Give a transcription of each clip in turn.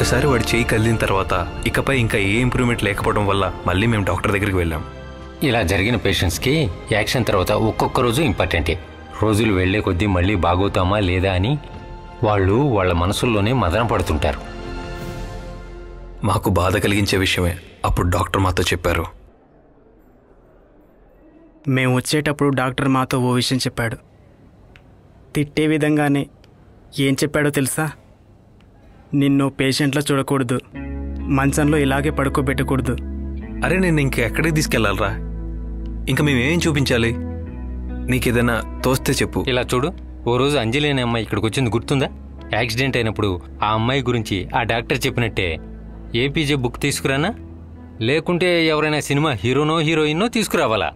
ఒక్కసారి వాడి చేయి కదిలిన తర్వాత ఇకపై ఇంకా ఏ ఇంప్రూవ్మెంట్ లేకపోవడం వల్ల మళ్ళీ మేము డాక్టర్ దగ్గరికి వెళ్ళాం. ఇలా జరిగిన పేషెంట్స్కి యాక్షన్ తర్వాత ఒక్కొక్క రోజు ఇంపార్టెంటే. రోజులు వెళ్లే కొద్దీ మళ్ళీ బాగవుతామా లేదా అని వాళ్ళు వాళ్ళ మనసుల్లోనే మదన పడుతుంటారు. మాకు బాధ కలిగించే విషయమే అప్పుడు డాక్టర్ మాతో చెప్పారు. మేము వచ్చేటప్పుడు డాక్టర్ మాతో ఓ విషయం చెప్పాడు. తిట్టే విధంగానే ఏం చెప్పాడో తెలుసా? నిన్ను పేషెంట్లో చూడకూడదు, మంచంలో ఇలాగే పడుకోబెట్టకూడదు. అరే నేను ఇంకెక్కడికి తీసుకెళ్లాలరా? ఇంకా మేమేం చూపించాలి? నీకేదైనా తోస్తే చెప్పు. ఇలా చూడు, ఓ రోజు అంజలి అనే అమ్మాయి ఇక్కడికి వచ్చింది గుర్తుందా? యాక్సిడెంట్ అయినప్పుడు ఆ అమ్మాయి గురించి ఆ డాక్టర్ చెప్పినట్టే ఏపీజే బుక్ తీసుకురానా, లేకుంటే ఎవరైనా సినిమా హీరోనో హీరోయిన్నో తీసుకురావాలా?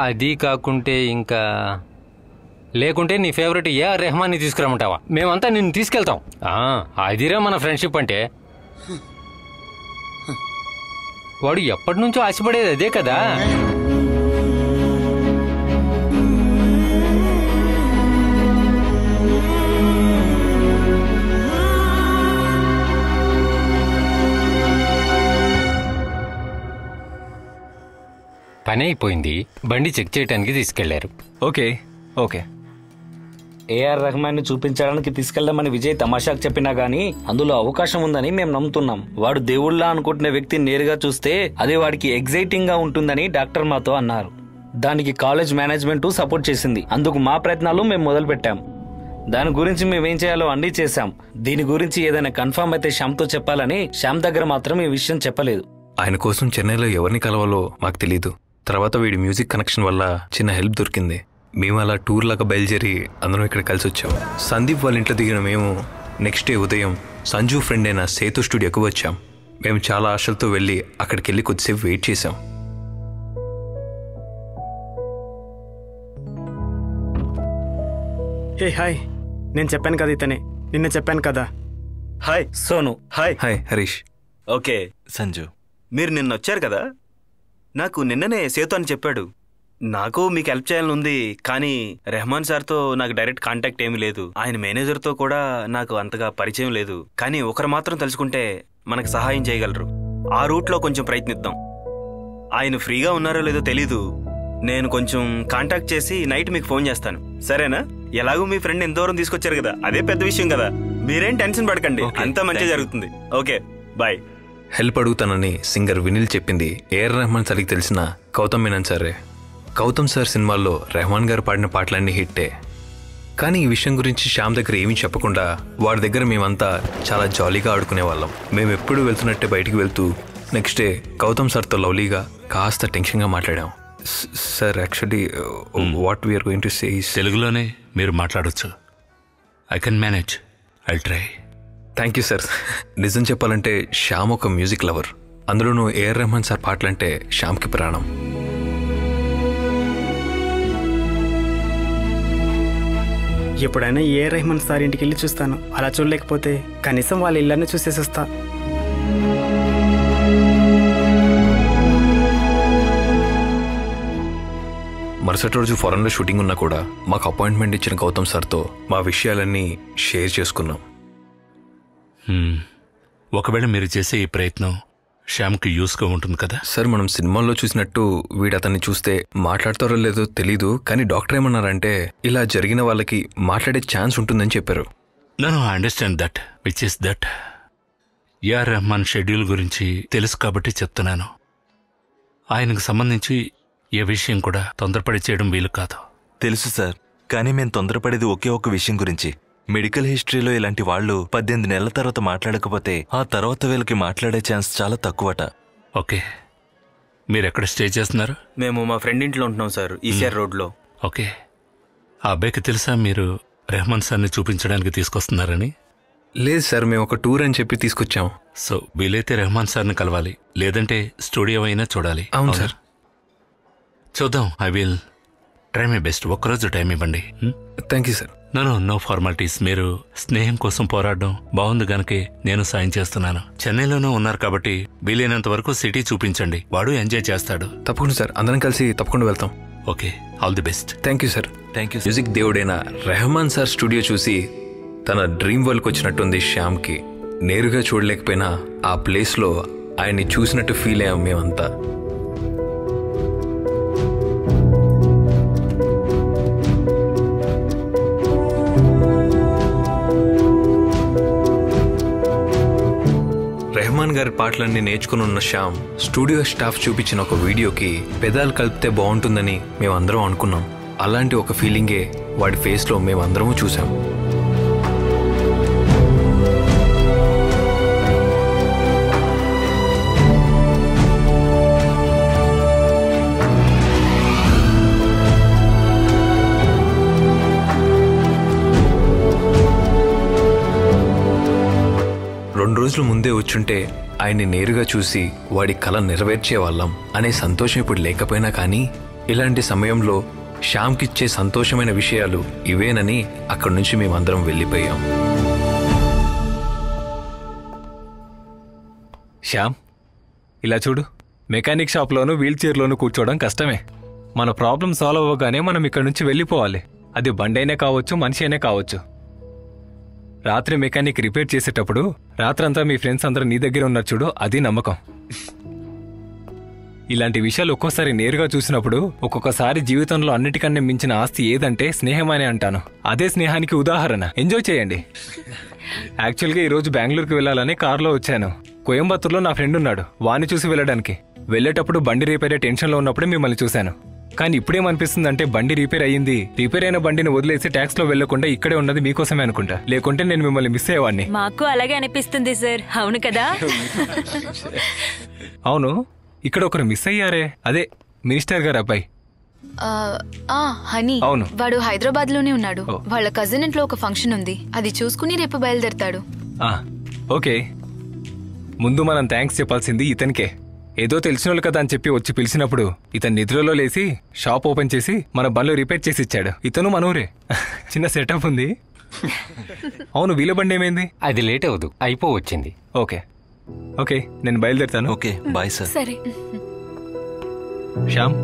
అది కాకుంటే ఇంకా లేకుంటే నీ ఫేవరెట్ ఏఆర్ రెహమాన్ని తీసుకురామంటావా? మేమంతా నిన్ను తీసుకెళ్తాం. అదిరా మన ఫ్రెండ్షిప్ అంటే. వాడు ఎప్పటి నుంచో ఆశపడేది అదే కదా. పని అయిపోయింది, బండి చెక్ చేయడానికి తీసుకెళ్లారు. Okay okay. ఏఆర్ రెహమాన్ని చూపించడానికి తీసుకెళ్దామని విజయ్ తమాషాకు చెప్పినా గానీ అందులో అవకాశం ఉందని మేము నమ్ముతున్నాం. వాడు దేవుళ్లా అనుకుంటున్న వ్యక్తిని నేరుగా చూస్తే అది వాడికి ఎగ్జైటింగ్ గా ఉంటుందని డాక్టర్ మాతో అన్నారు. దానికి కాలేజ్ మేనేజ్మెంట్ సపోర్ట్ చేసింది. అందుకు మా ప్రయత్నాలు మేము మొదలు పెట్టాం. దాని గురించి మేమేం చేయాలో అన్నీ చేశాం. దీని గురించి ఏదైనా కన్ఫర్మ్ అయితే శ్యామ్తో చెప్పాలని శ్యామ్ దగ్గర మాత్రం ఈ విషయం చెప్పలేదు. ఆయన కోసం చెన్నైలో ఎవరిని కలవాలో మాకు తెలీదు. తర్వాత వీడి మ్యూజిక్ కనెక్షన్ వల్ల చిన్న హెల్ప్ దొరికింది. మేము అలా టూర్ లాగా బయలుదేరి అందరం ఇక్కడ కలిసి వచ్చాం. సందీప్ వాళ్ళ ఇంట్లో దిగిన మేము నెక్స్ట్ డే ఉదయం సంజు ఫ్రెండ్ అయిన సేతు స్టూడియోకి వచ్చాం. మేము చాలా ఆశలతో వెళ్ళి అక్కడికి వెళ్ళి కొద్దిసేపు వెయిట్ చేశాం. హే హాయ్, నేను చెప్పాను కదా ఇతనే, నిన్న చెప్పాను కదా. Hi Sonu. Hi hi Harish. Okay Sanju, మీరు నిన్న వచ్చారు కదా? నాకు నిన్ననే సేతు అని చెప్పాడు. నాకు మీకు హెల్ప్ చేయాలని ఉంది, కానీ రెహమాన్ సార్తో నాకు డైరెక్ట్ కాంటాక్ట్ ఏమీ లేదు. ఆయన మేనేజర్తో కూడా నాకు అంతగా పరిచయం లేదు. కానీ ఒకరు మాత్రం తెలుసుకుంటే మనకు సహాయం చేయగలరు. ఆ రూట్లో కొంచెం ప్రయత్నిద్దాం. ఆయన ఫ్రీగా ఉన్నారో లేదో తెలీదు. నేను కొంచెం కాంటాక్ట్ చేసి నైట్ మీకు ఫోన్ చేస్తాను, సరేనా? ఎలాగూ మీ ఫ్రెండ్ ఎంత దూరం తీసుకొచ్చారు కదా, అదే పెద్ద విషయం కదా. మీరేం టెన్షన్ పడకండి, అంతా మంచిగా జరుగుతుంది. Okay bye. హెల్ప్ అడుగుతానని సింగర్ వినిల్ చెప్పింది ఏఆర్ రెహమాన్ సార్కి తెలిసిన గౌతమ్ మీనన్ సారే. గౌతమ్ సార్ సినిమాల్లో రెహమాన్ గారు పాడిన పాటలన్నీ హిట్టే. కానీ ఈ విషయం గురించి శ్యామ్ దగ్గర ఏమీ చెప్పకుండా వాడి దగ్గర మేమంతా చాలా జాలీగా ఆడుకునే వాళ్ళం. మేము ఎప్పుడు వెళ్తున్నట్టే బయటికి వెళ్తూ నెక్స్ట్ డే గౌతమ్ సార్తో లవ్లీగా కాస్త టెన్షన్గా మాట్లాడాం. Sir actually what we are going to say is. తెలుగులోనే మీరు మాట్లాడొచ్చు. I can manage, I try. Thank you sir. నిజం చెప్పాలంటే శ్యామ్ ఒక మ్యూజిక్ లవర్. అందులోనూ ఏఆర్ రెహమాన్ సార్ పాటలంటే శ్యామ్కి ప్రాణం. ఎప్పుడైనా ఏఆర్ రెహమాన్ సార్ ఇంటికి వెళ్ళి చూస్తాను. అలా చూడలేకపోతే కనీసం వాళ్ళ ఇళ్ళని చూసేసి వస్తా. మరుసటి రోజు ఫారెన్లో షూటింగ్ ఉన్నా కూడా మాకు అపాయింట్మెంట్ ఇచ్చిన గౌతమ్ సార్తో మా విషయాలన్నీ షేర్ చేసుకున్నాం. ఒకవేళ మీరు చేసే ఈ ప్రయత్నం శ్యామ్కి యూస్గా ఉంటుంది కదా సార్? మనం సినిమాల్లో చూసినట్టు వీడు అతన్ని చూస్తే మాట్లాడతారో లేదో తెలీదు, కానీ డాక్టర్ ఏమన్నారంటే ఇలా జరిగిన వాళ్ళకి మాట్లాడే ఛాన్స్ ఉంటుందని చెప్పారు. No I understand that, which is that A R Rahman schedule గురించి తెలుసు కాబట్టి చెప్తున్నాను. ఆయనకు సంబంధించి ఏ విషయం కూడా తొందరపడి చేయడం వీలు కాదు. తెలుసు సార్, కానీ మేము తొందరపడేది ఒకే ఒక విషయం గురించి. మెడికల్ హిస్టరీలో ఇలాంటి వాళ్ళు 18 నెలల తర్వాత మాట్లాడకపోతే ఆ తర్వాత వీళ్ళకి మాట్లాడే ఛాన్స్ చాలా తక్కువట. ఓకే, మీరు ఎక్కడ స్టే చేస్తున్నారు? మేము మా ఫ్రెండ్ ఇంట్లో ఉంటున్నాం సార్, ఈసీఆర్ రోడ్లో. ఓకే, ఆ అబ్బాయికి తెలుసా మీరు రెహమాన్ సార్ని చూపించడానికి తీసుకొస్తున్నారని? లేదు సార్, మేము ఒక టూర్ అని చెప్పి తీసుకొచ్చాం. సో వీలైతే రెహమాన్ సార్ని కలవాలి, లేదంటే స్టూడియో అయినా చూడాలి. అవును సార్. చూద్దాం, I will try my best. ఒక్కరోజు టైం ఇవ్వండి. Thank you sir. No formalities. మీరు స్నేహం కోసం పోరాడడం బాగుంది గనకే నేను సాయం చేస్తున్నాను. చెన్నైలోనే ఉన్నారు కాబట్టి వీలైనంత వరకు సిటీ చూపించండి, వాడు ఎంజాయ్ చేస్తాడు. తప్పకుండా సార్, అందరం కలిసి తప్పకుండా వెళ్తాం. Okay, all the best. Thank you sir. Thank you. Music దేవుడైన రెహమాన్ సార్ స్టూడియో చూసి తన డ్రీమ్ వరల్డ్కి వచ్చినట్టుంది శ్యామ్కి. నేరుగా చూడలేకపోయినా ఆ ప్లేస్లో ఆయన్ని చూసినట్టు ఫీల్ అయ్యాం మేమంతా. రెహమాన్ గారి పాటలన్నీ నేర్చుకుని ఉన్న శ్యామ్ స్టూడియో స్టాఫ్ చూపించిన ఒక వీడియోకి పెదాలు కలిపితే బాగుంటుందని మేమందరం అనుకున్నాం. అలాంటి ఒక ఫీలింగే వాడి ఫేస్లో మేమందరము చూసాం. రోజుల ముందే వచ్చుంటే ఆయన్ని నేరుగా చూసి వాడి కళ నెరవేర్చే వాళ్ళం అనే సంతోషం ఇప్పుడు లేకపోయినా కానీ ఇలాంటి సమయంలో శ్యామ్కిచ్చే సంతోషమైన విషయాలు ఇవేనని అక్కడి నుంచి మేమందరం వెళ్ళిపోయాం. శ్యామ్, ఇలా చూడు, మెకానిక్ షాప్లోనూ వీల్ చైర్లోనూ కూర్చోవడం కష్టమే. మన ప్రాబ్లం సాల్వ్ అవ్వగానే మనం ఇక్కడి నుంచి వెళ్ళిపోవాలి. అది బండైనా కావచ్చు, మనిషి అయినా కావచ్చు. రాత్రి మెకానిక్ రిపేర్ చేసేటప్పుడు రాత్రంతా మీ ఫ్రెండ్స్ అందరూ నీ దగ్గర ఉన్నారు చూడు, అది నమ్మకం. ఇలాంటి విషయాలు ఒక్కోసారి నేరుగా చూసినప్పుడు ఒక్కొక్కసారి జీవితంలో అన్నిటికన్నా మించిన ఆస్తి ఏదంటే స్నేహమనే అంటాను. అదే స్నేహానికి ఉదాహరణ. ఎంజాయ్ చేయండి. యాక్చువల్గా ఈరోజు బెంగళూరుకి వెళ్ళాలని కారులో వచ్చాను. కోయంబత్తూరులో నా ఫ్రెండ్ ఉన్నాడు, వాణ్ణి చూసి వెళ్ళడానికి. వెళ్ళేటప్పుడు బండి రిపేర్ అయ్యే టెన్షన్లో ఉన్నప్పుడే మిమ్మల్ని చూశాను. కానీ ఇప్పుడేమనిపిస్తుందంటే బండి రిపేర్ అయ్యింది, రిపేర్ అయిన బండిని వదిలేసి ట్యాక్స్ లో వెళ్లకుండా ఇక్కడే ఉన్నది మీకోసమే అనుకుంటా. లేకుంటే నేను మిమ్మల్ని మిస్ అయ్యేవాడిని. మాకు అలాగే అనిపిస్తుంది సార్. అవును కదా? అవును, ఇక్కడ ఒకరు మిస్ అయ్యారే, అదే మినిస్టర్ గారు అబ్బాయి. హనీ. అవును, వాడు హైదరాబాద్ లోనే ఉన్నాడు. వాళ్ళ కజిన్ ఇంట్లో ఒక ఫంక్షన్ ఉంది, అది చూసుకుని రేపు బయలుదేరతాడు. ఓకే, ముందు మనం థ్యాంక్స్ చెప్పాల్సింది ఇతనికే. ఏదో తెలిసినోళ్ళు కదా అని చెప్పి వచ్చి పిలిచినప్పుడు ఇతను నిద్రలో లేసి షాప్ ఓపెన్ చేసి మన బండ్లు రిపేర్ చేసి ఇచ్చాడు. ఇతను మనూరే. చిన్న సెటప్ ఉంది. అవును, వీళ్ళ బండి ఏమైంది? అది లేట్ అవ్వదు, అయిపోవచ్చింది. ఓకే ఓకే, నేను బయలుదేరుతాను. Okay, bye sir. సరే శ్యామ్,